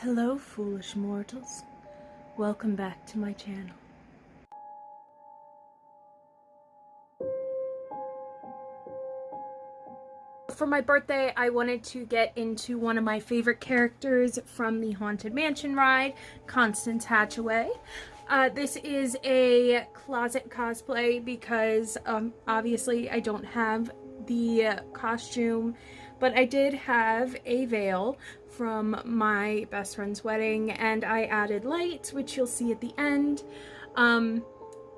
Hello, foolish mortals. Welcome back to my channel. For my birthday, I wanted to get into one of my favorite characters from the Haunted Mansion ride, Constance Hatchaway. This is a closet cosplay because obviously I don't have the costume, but I did have a veil from my best friend's wedding, and I added lights, which you'll see at the end.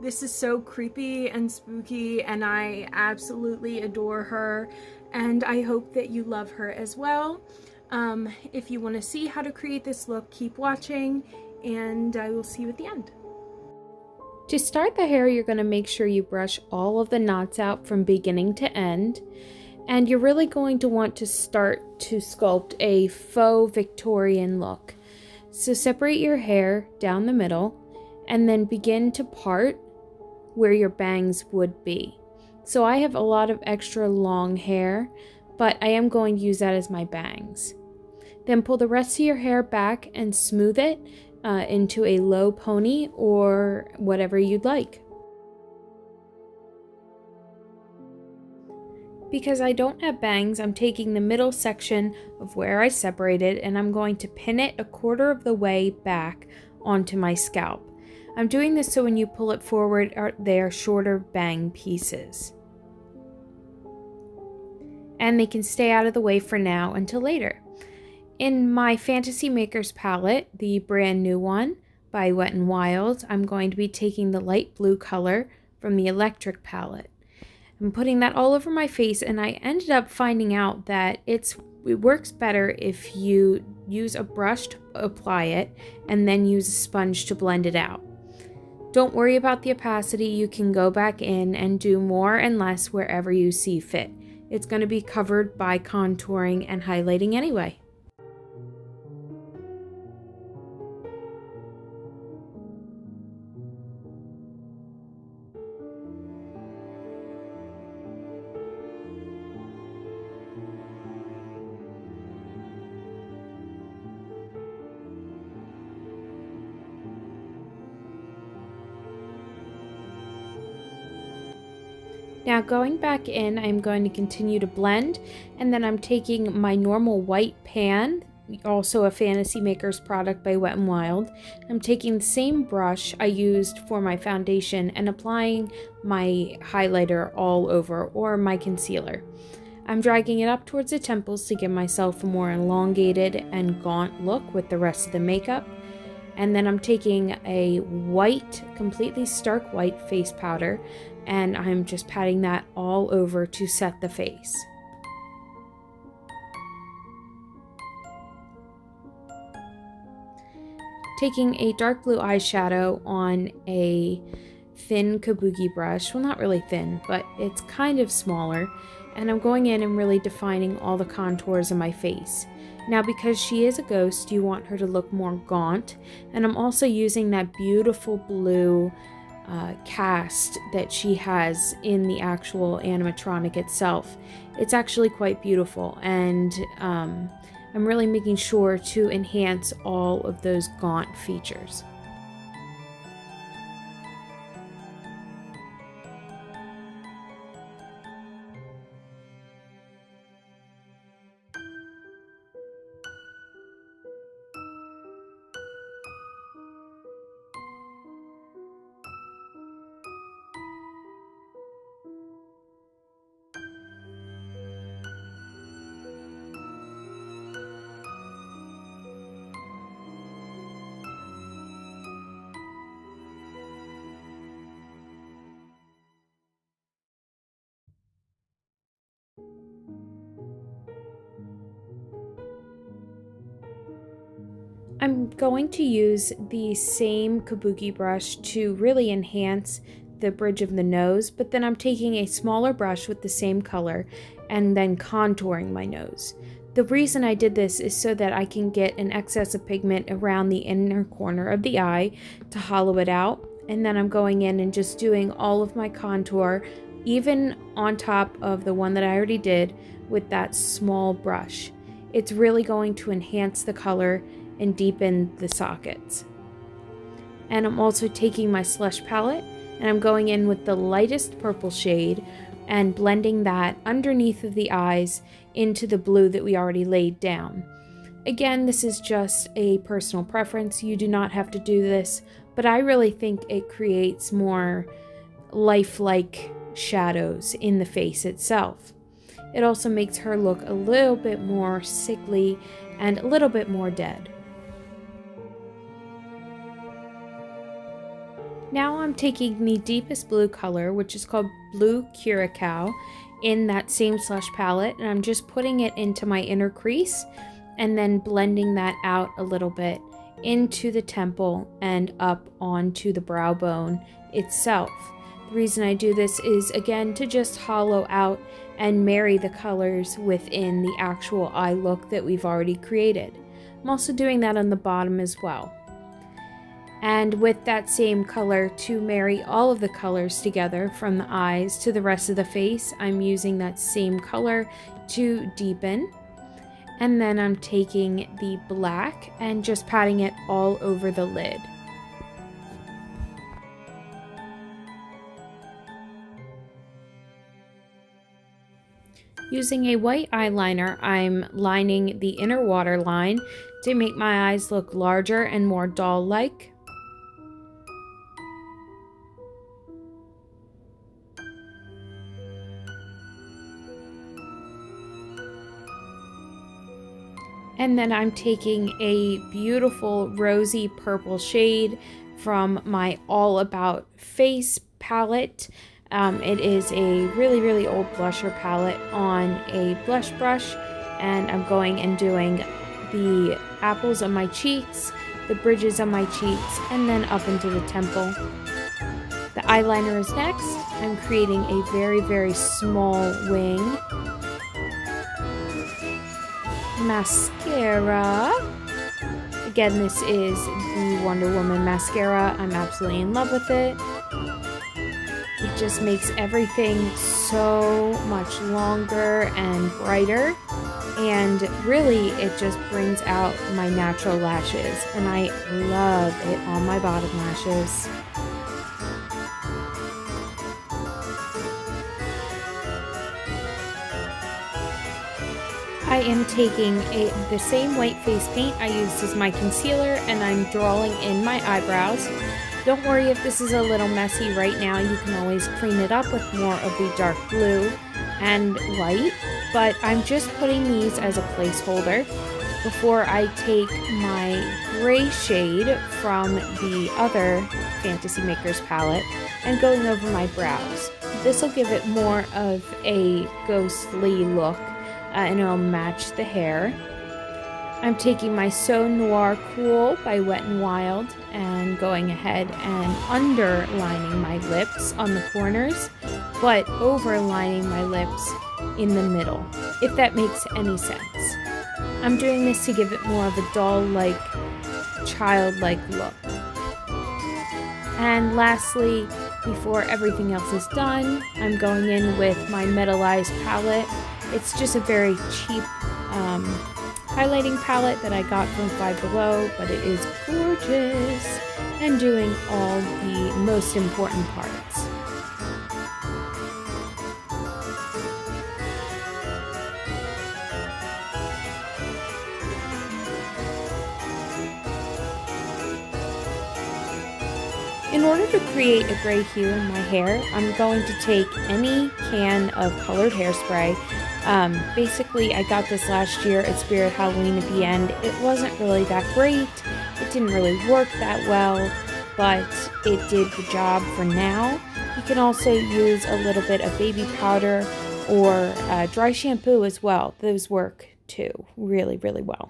This is so creepy and spooky, and I absolutely adore her, and I hope that you love her as well. If you want to see how to create this look, keep watching, and I will see you at the end. To start the hair, you're going to make sure you brush all of the knots out from beginning to end. And you're really going to want to start to sculpt a faux Victorian look. So separate your hair down the middle and then begin to part where your bangs would be. So I have a lot of extra long hair, but I am going to use that as my bangs. Then pull the rest of your hair back and smooth it into a low pony or whatever you'd like. Because I don't have bangs, I'm taking the middle section of where I separated and I'm going to pin it a quarter of the way back onto my scalp. I'm doing this so when you pull it forward, they are shorter bang pieces. And they can stay out of the way for now until later. In my Fantasy Makers palette, the brand new one by Wet n Wild, I'm going to be taking the light blue color from the Electric palette. I'm putting that all over my face, and I ended up finding out that it works better if you use a brush to apply it and then use a sponge to blend it out. Don't worry about the opacity. You can go back in and do more and less wherever you see fit. It's going to be covered by contouring and highlighting anyway. Now going back in, I'm going to continue to blend, and then I'm taking my normal white pan, also a Fantasy Makers product by Wet n Wild. I'm taking the same brush I used for my foundation and applying my highlighter all over, or my concealer. I'm dragging it up towards the temples to give myself a more elongated and gaunt look with the rest of the makeup. And then I'm taking a white, completely stark white face powder, and I'm just patting that all over to set the face. Taking a dark blue eyeshadow on a thin kabuki brush, well, not really thin, but it's kind of smaller, and I'm going in and really defining all the contours of my face. Now, because she is a ghost, you want her to look more gaunt, and I'm also using that beautiful blue cast that she has in the actual animatronic itself. It's actually quite beautiful, and I'm really making sure to enhance all of those gaunt features. I'm going to use the same kabuki brush to really enhance the bridge of the nose, but then I'm taking a smaller brush with the same color and then contouring my nose. The reason I did this is so that I can get an excess of pigment around the inner corner of the eye to hollow it out, and then I'm going in and just doing all of my contour, even on top of the one that I already did, with that small brush. It's really going to enhance the color and deepen the sockets. And I'm also taking my Slush palette and I'm going in with the lightest purple shade and blending that underneath of the eyes into the blue that we already laid down. Again, this is just a personal preference. You do not have to do this, but I really think it creates more lifelike shadows in the face itself. It also makes her look a little bit more sickly and a little bit more dead. Now I'm taking the deepest blue color, which is called Blue Curacao, in that same Slush palette, and I'm just putting it into my inner crease and then blending that out a little bit into the temple and up onto the brow bone itself. The reason I do this is, again, to just hollow out and marry the colors within the actual eye look that we've already created. I'm also doing that on the bottom as well. And with that same color, to marry all of the colors together from the eyes to the rest of the face, I'm using that same color to deepen. And then I'm taking the black and just patting it all over the lid. Using a white eyeliner, I'm lining the inner waterline to make my eyes look larger and more doll-like. And then I'm taking a beautiful rosy purple shade from my All About Face palette. It is a really old blusher palette on a blush brush, and I'm going and doing the apples on my cheeks, the bridges on my cheeks, and then up into the temple. The eyeliner is next. I'm creating a very small wing. Mascara. Again, this is the Wonder Woman mascara. I'm absolutely in love with it. It just makes everything so much longer and brighter, and really it just brings out my natural lashes, and I love it on my bottom lashes. I am taking the same white face paint I used as my concealer, and I'm drawing in my eyebrows. Don't worry if this is a little messy right now. You can always clean it up with more of the dark blue and white, but I'm just putting these as a placeholder before I take my gray shade from the other Fantasy Makers palette and going over my brows. This will give it more of a ghostly look, and it'll match the hair. I'm taking my So Noir Cool by Wet n Wild and going ahead and underlining my lips on the corners, but overlining my lips in the middle, if that makes any sense. I'm doing this to give it more of a doll-like, childlike look. And lastly, before everything else is done, I'm going in with my Metallized palette. It's just a very cheap highlighting palette that I got from Five Below, but it is gorgeous and doing all the most important parts. In order to create a gray hue in my hair, I'm going to take any can of colored hairspray. Basically, I got this last year at Spirit Halloween at the end. It wasn't really that great. It didn't really work that well, but it did the job for now. You can also use a little bit of baby powder or dry shampoo as well. Those work too, really well.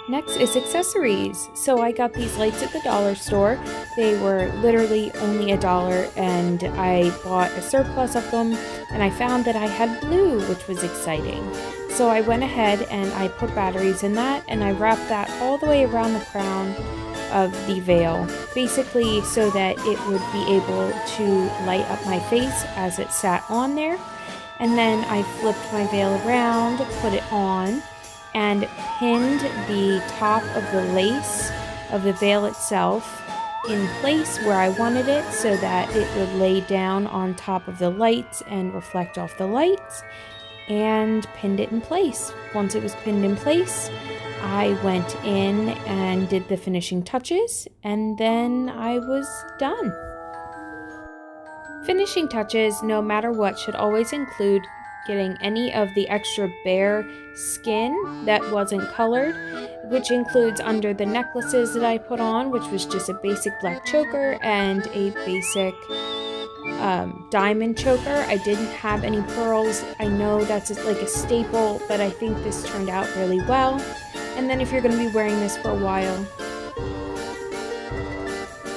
Next is accessories. So I got these lights at the dollar store. They were literally only $1, and I bought a surplus of them, and I found that I had blue, which was exciting. So I went ahead and I put batteries in that, and I wrapped that all the way around the crown of the veil, basically so that it would be able to light up my face as it sat on there. And then I flipped my veil around, put it on, and pinned the top of the lace of the veil itself in place where I wanted it, so that it would lay down on top of the lights and reflect off the lights, and pinned it in place. Once it was pinned in place, I went in and did the finishing touches, and then I was done. Finishing touches, no matter what, should always include getting any of the extra bare skin that wasn't colored, which includes under the necklaces that I put on, which was just a basic black choker and a basic diamond choker. I didn't have any pearls. I know that's like a staple, but I think this turned out really well. And then if you're going to be wearing this for a while,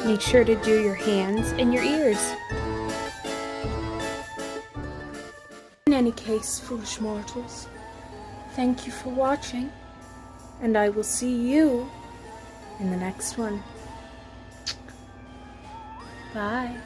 make sure to do your hands and your ears. In any case, foolish mortals, thank you for watching, and I will see you in the next one. Bye.